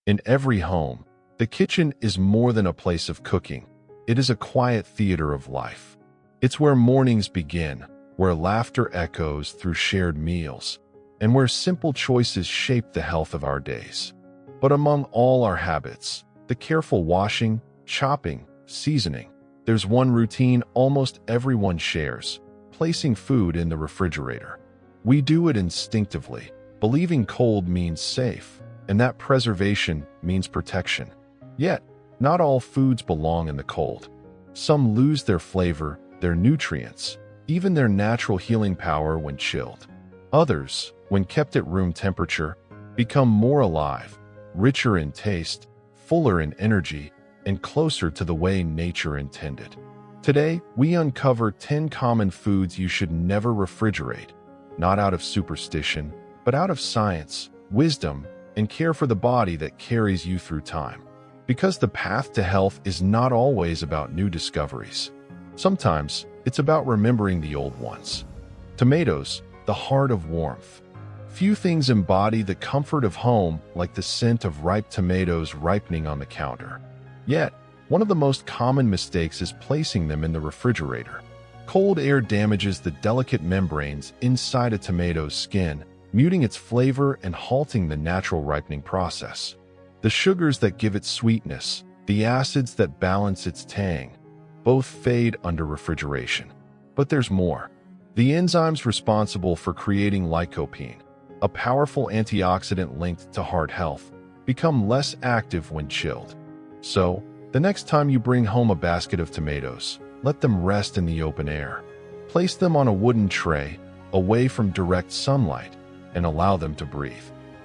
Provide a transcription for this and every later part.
In every home, the kitchen is more than a place of cooking. It is a quiet theater of life. It's where mornings begin, where laughter echoes through shared meals, and where simple choices shape the health of our days. But among all our habits, the careful washing, chopping, seasoning, there's one routine almost everyone shares: placing food in the refrigerator. We do it instinctively, believing cold means safe, and that preservation means protection. Yet, not all foods belong in the cold. Some lose their flavor, their nutrients, even their natural healing power when chilled. Others, when kept at room temperature, become more alive, richer in taste, fuller in energy, and closer to the way nature intended. Today, we uncover 10 common foods you should never refrigerate, not out of superstition, but out of science, wisdom, and care for the body that carries you through time. Because the path to health is not always about new discoveries. Sometimes, it's about remembering the old ones. Tomatoes, the heart of warmth. Few things embody the comfort of home like the scent of ripe tomatoes ripening on the counter. Yet, one of the most common mistakes is placing them in the refrigerator. Cold air damages the delicate membranes inside a tomato's skin, muting its flavor and halting the natural ripening process. The sugars that give it sweetness, the acids that balance its tang, both fade under refrigeration. But there's more. The enzymes responsible for creating lycopene, a powerful antioxidant linked to heart health, become less active when chilled. So, the next time you bring home a basket of tomatoes, let them rest in the open air. Place them on a wooden tray, away from direct sunlight, and allow them to breathe.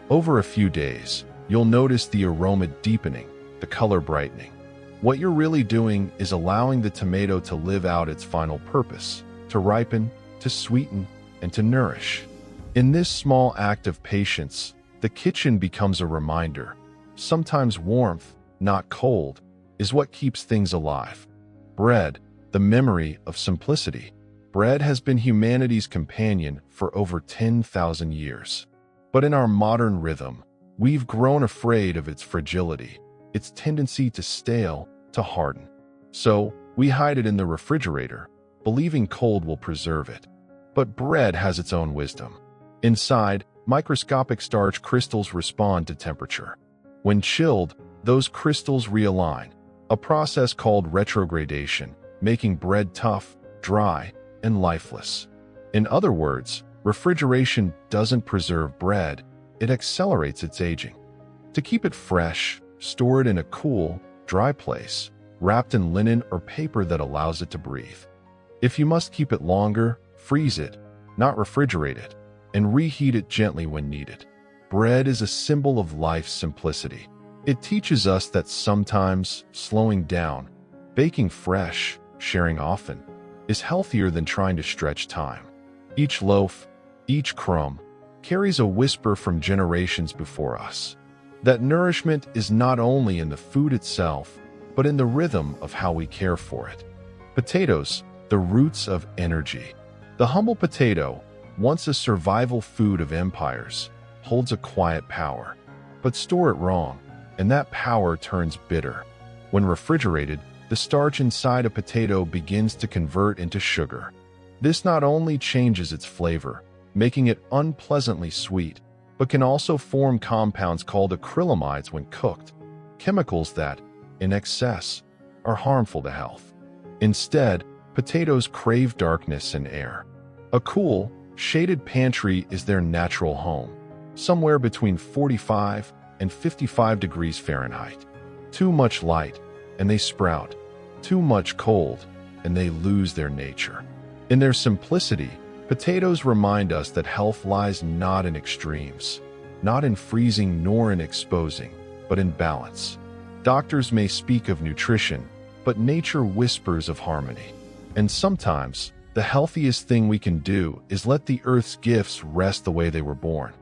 Over a few days, you'll notice the aroma deepening, the color brightening. What you're really doing is allowing the tomato to live out its final purpose, to ripen, to sweeten, and to nourish. In this small act of patience, the kitchen becomes a reminder. Sometimes warmth, not cold, is what keeps things alive. Bread, the memory of simplicity. Bread has been humanity's companion for over 10,000 years. But in our modern rhythm, we've grown afraid of its fragility, its tendency to stale, to harden. So, we hide it in the refrigerator, believing cold will preserve it. But bread has its own wisdom. Inside, microscopic starch crystals respond to temperature. When chilled, those crystals realign, a process called retrogradation, making bread tough, dry, and lifeless. In other words, refrigeration doesn't preserve bread, it accelerates its aging. To keep it fresh, store it in a cool, dry place, wrapped in linen or paper that allows it to breathe. If you must keep it longer, freeze it, not refrigerate it, and reheat it gently when needed. Bread is a symbol of life's simplicity. It teaches us that sometimes slowing down, baking fresh, sharing often, is healthier than trying to stretch time. Each loaf, each crumb, carries a whisper from generations before us. That nourishment is not only in the food itself, but in the rhythm of how we care for it. Potatoes, the roots of energy. The humble potato, once a survival food of empires, holds a quiet power. But store it wrong, and that power turns bitter. When refrigerated, the starch inside a potato begins to convert into sugar. This not only changes its flavor, making it unpleasantly sweet, but can also form compounds called acrylamides when cooked, chemicals that, in excess, are harmful to health. Instead, potatoes crave darkness and air. A cool, shaded pantry is their natural home, somewhere between 45 and 55 degrees Fahrenheit. Too much light, and they sprout. Too much cold, and they lose their nature. In their simplicity, potatoes remind us that health lies not in extremes, not in freezing nor in exposing, but in balance. Doctors may speak of nutrition, but nature whispers of harmony. And sometimes, the healthiest thing we can do is let the earth's gifts rest the way they were born.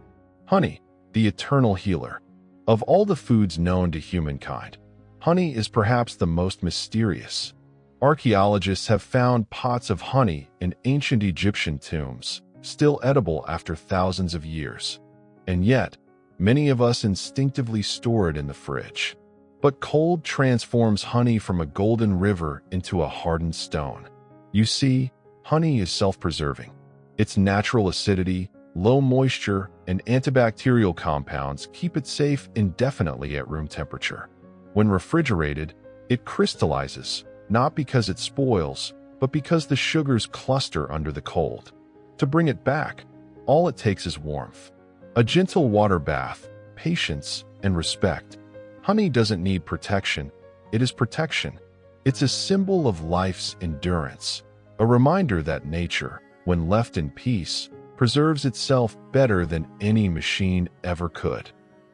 Honey, the eternal healer. Of all the foods known to humankind, honey is perhaps the most mysterious. Archaeologists have found pots of honey in ancient Egyptian tombs, still edible after thousands of years. And yet, Many of us instinctively store it in the fridge. But cold transforms honey from a golden river into a hardened stone. You see, honey is self-preserving. Its natural acidity, low moisture, and antibacterial compounds keep it safe indefinitely at room temperature. When refrigerated, it crystallizes, not because it spoils, but because the sugars cluster under the cold. To bring it back, all it takes is warmth. A gentle water bath, patience, and respect. Honey doesn't need protection, it is protection. It's a symbol of life's endurance, a reminder that nature, when left in peace, preserves itself better than any machine ever could.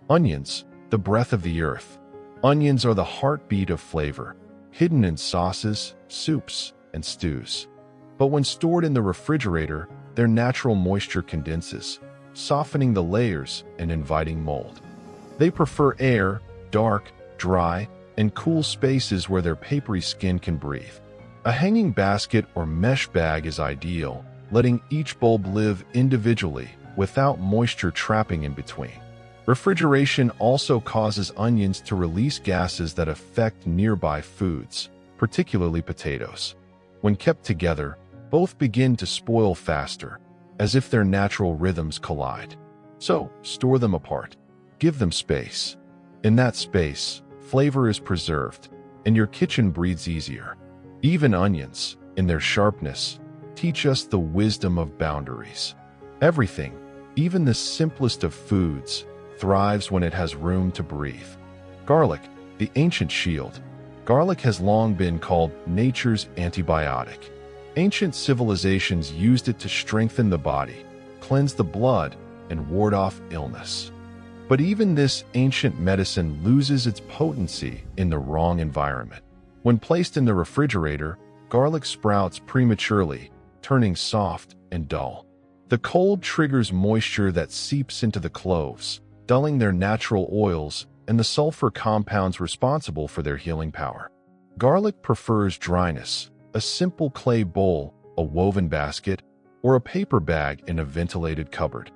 Onions, the breath of the earth. Onions are the heartbeat of flavor, hidden in sauces, soups, and stews. But when stored in the refrigerator, their natural moisture condenses, softening the layers and inviting mold. They prefer air, dark, dry, and cool spaces where their papery skin can breathe. A hanging basket or mesh bag is ideal, letting each bulb live individually without moisture trapping in between. Refrigeration also causes onions to release gases that affect nearby foods, particularly potatoes. When kept together, both begin to spoil faster, as if their natural rhythms collide. So, store them apart. Give them space. In that space, flavor is preserved, and your kitchen breathes easier. Even onions, in their sharpness, teach us the wisdom of boundaries. Everything, even the simplest of foods, thrives when it has room to breathe. Garlic, the ancient shield. Garlic has long been called nature's antibiotic. Ancient civilizations used it to strengthen the body, cleanse the blood, and ward off illness. But even this ancient medicine loses its potency in the wrong environment. When placed in the refrigerator, garlic sprouts prematurely, turning soft and dull. The cold triggers moisture that seeps into the cloves, dulling their natural oils and the sulfur compounds responsible for their healing power. Garlic prefers dryness, a simple clay bowl, a woven basket, or a paper bag in a ventilated cupboard.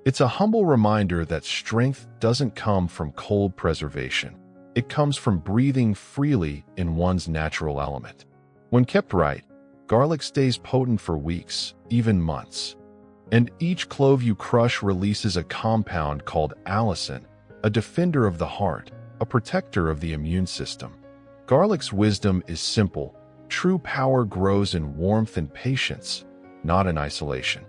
It's a humble reminder that strength doesn't come from cold preservation. It comes from breathing freely in one's natural element. When kept right, garlic stays potent for weeks, even months. And each clove you crush releases a compound called allicin, a defender of the heart, a protector of the immune system. Garlic's wisdom is simple. True power grows in warmth and patience, not in isolation.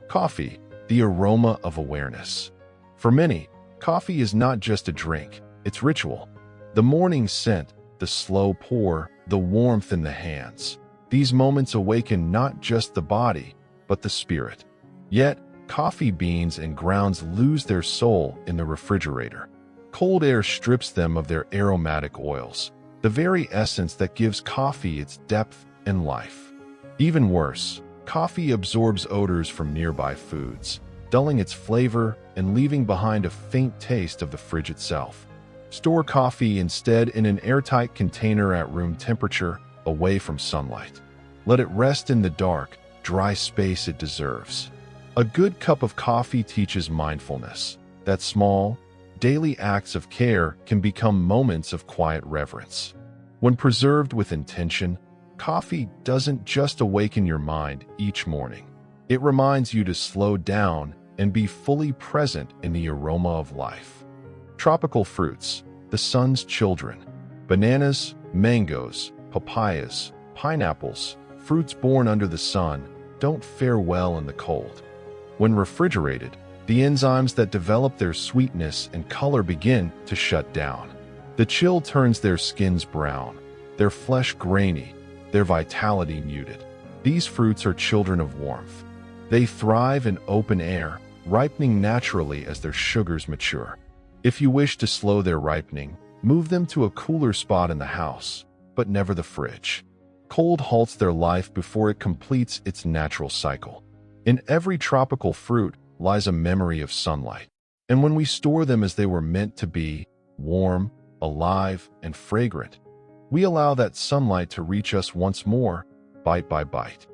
Coffee, the aroma of awareness. For many, coffee is not just a drink, it's ritual. The morning scent, the slow pour, the warmth in the hands. These moments awaken not just the body, but the spirit. Yet, coffee beans and grounds lose their soul in the refrigerator. Cold air strips them of their aromatic oils, the very essence that gives coffee its depth and life. Even worse, coffee absorbs odors from nearby foods, dulling its flavor and leaving behind a faint taste of the fridge itself. Store coffee instead in an airtight container at room temperature, away from sunlight. Let it rest in the dark, dry space it deserves. A good cup of coffee teaches mindfulness, that small, daily acts of care can become moments of quiet reverence. When preserved with intention, coffee doesn't just awaken your mind each morning. It reminds you to slow down and be fully present in the aroma of life. Tropical fruits, the sun's children. Bananas, mangoes, papayas, pineapples, fruits born under the sun, don't fare well in the cold. When refrigerated, the enzymes that develop their sweetness and color begin to shut down. The chill turns their skins brown, their flesh grainy, their vitality muted. These fruits are children of warmth. They thrive in open air, ripening naturally as their sugars mature. If you wish to slow their ripening, move them to a cooler spot in the house, but never the fridge. Cold halts their life before it completes its natural cycle. In every tropical fruit lies a memory of sunlight, and when we store them as they were meant to be, warm, alive, and fragrant, we allow that sunlight to reach us once more, bite by bite.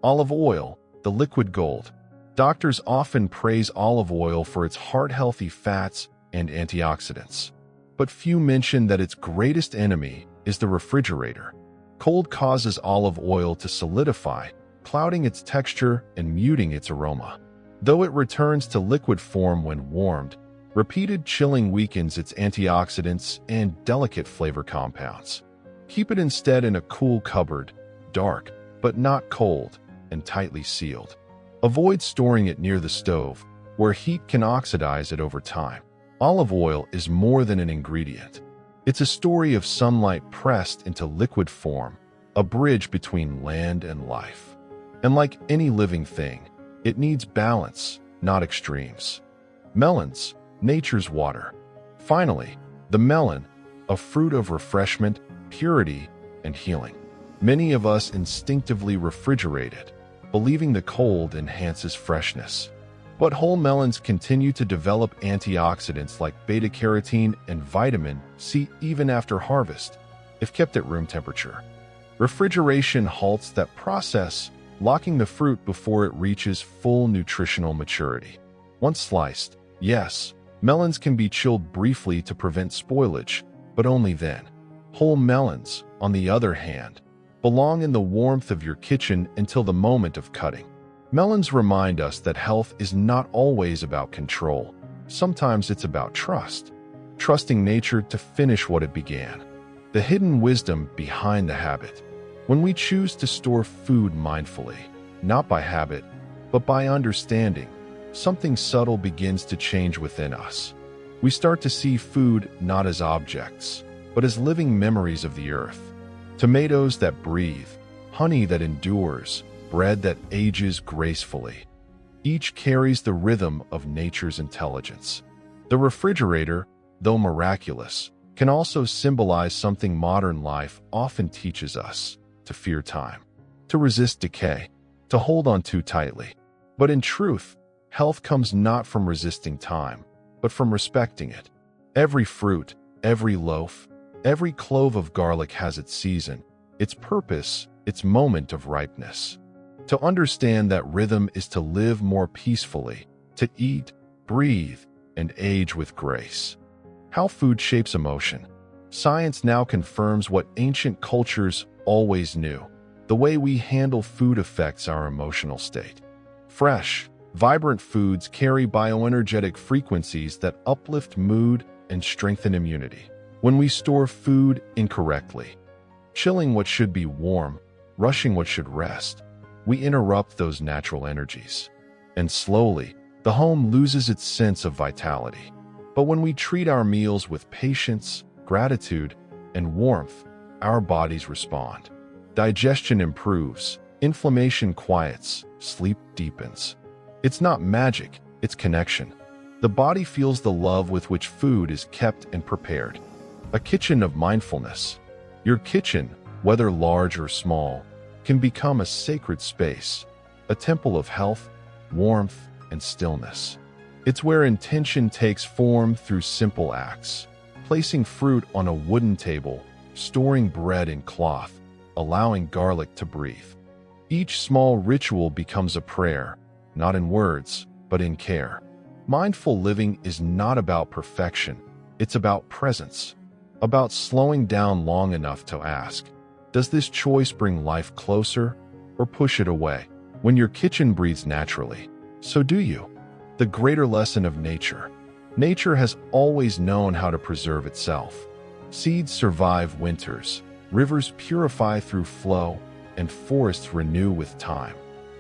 Olive oil, the liquid gold. Doctors often praise olive oil for its heart-healthy fats, and antioxidants. But few mention that its greatest enemy is the refrigerator. Cold causes olive oil to solidify, clouding its texture and muting its aroma. Though it returns to liquid form when warmed, repeated chilling weakens its antioxidants and delicate flavor compounds. Keep it instead in a cool cupboard, dark, but not cold, and tightly sealed. Avoid storing it near the stove, where heat can oxidize it over time. Olive oil is more than an ingredient. It's a story of sunlight pressed into liquid form, a bridge between land and life. And like any living thing, it needs balance, not extremes. Melons, nature's water. Finally, the melon, a fruit of refreshment, purity, and healing. Many of us instinctively refrigerate it, believing the cold enhances freshness. But whole melons continue to develop antioxidants like beta-carotene and vitamin C even after harvest, if kept at room temperature. Refrigeration halts that process, locking the fruit before it reaches full nutritional maturity. Once sliced, yes, melons can be chilled briefly to prevent spoilage, but only then. Whole melons, on the other hand, belong in the warmth of your kitchen until the moment of cutting. Melons remind us that health is not always about control. Sometimes it's about trust. Trusting nature to finish what it began. The hidden wisdom behind the habit. When we choose to store food mindfully, not by habit, but by understanding, something subtle begins to change within us. We start to see food not as objects, but as living memories of the earth. Tomatoes that breathe, honey that endures, bread that ages gracefully. Each carries the rhythm of nature's intelligence. The refrigerator, though miraculous, can also symbolize something modern life often teaches us: to fear time, to resist decay, to hold on too tightly. But in truth, health comes not from resisting time, but from respecting it. Every fruit, every loaf, every clove of garlic has its season, its purpose, its moment of ripeness. To understand that rhythm is to live more peacefully, to eat, breathe, and age with grace. How food shapes emotion. Science now confirms what ancient cultures always knew. The way we handle food affects our emotional state. Fresh, vibrant foods carry bioenergetic frequencies that uplift mood and strengthen immunity. When we store food incorrectly, chilling what should be warm, rushing what should rest, we interrupt those natural energies. And slowly, the home loses its sense of vitality. But when we treat our meals with patience, gratitude, and warmth, our bodies respond. Digestion improves, inflammation quiets, sleep deepens. It's not magic, it's connection. The body feels the love with which food is kept and prepared. A kitchen of mindfulness. Your kitchen, whether large or small, can become a sacred space, a temple of health, warmth, and stillness. It's where intention takes form through simple acts, placing fruit on a wooden table, storing bread in cloth, allowing garlic to breathe. Each small ritual becomes a prayer, not in words, but in care. Mindful living is not about perfection, it's about presence, about slowing down long enough to ask, does this choice bring life closer or push it away? When your kitchen breathes naturally, so do you. The greater lesson of nature. Nature has always known how to preserve itself. Seeds survive winters, rivers purify through flow, and forests renew with time.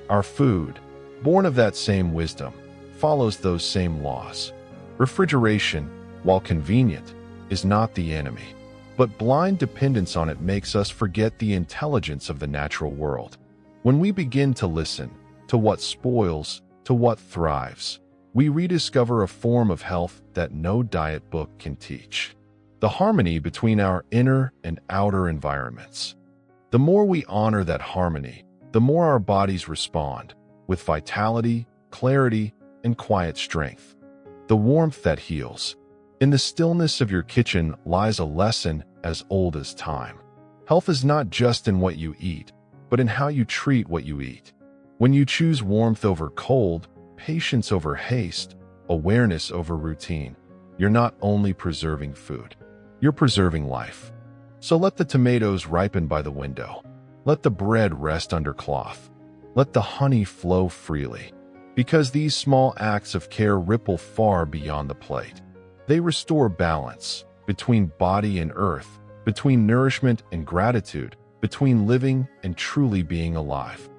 Our food, born of that same wisdom, follows those same laws. Refrigeration, while convenient, is not the enemy. But blind dependence on it makes us forget the intelligence of the natural world. When we begin to listen to what spoils, to what thrives, we rediscover a form of health that no diet book can teach. The harmony between our inner and outer environments. The more we honor that harmony, the more our bodies respond, with vitality, clarity, and quiet strength. The warmth that heals. In the stillness of your kitchen lies a lesson as old as time. Health is not just in what you eat, but in how you treat what you eat. When you choose warmth over cold, patience over haste, awareness over routine, you're not only preserving food, you're preserving life. So let the tomatoes ripen by the window. Let the bread rest under cloth. Let the honey flow freely. Because these small acts of care ripple far beyond the plate. They restore balance between body and earth, between nourishment and gratitude, between living and truly being alive.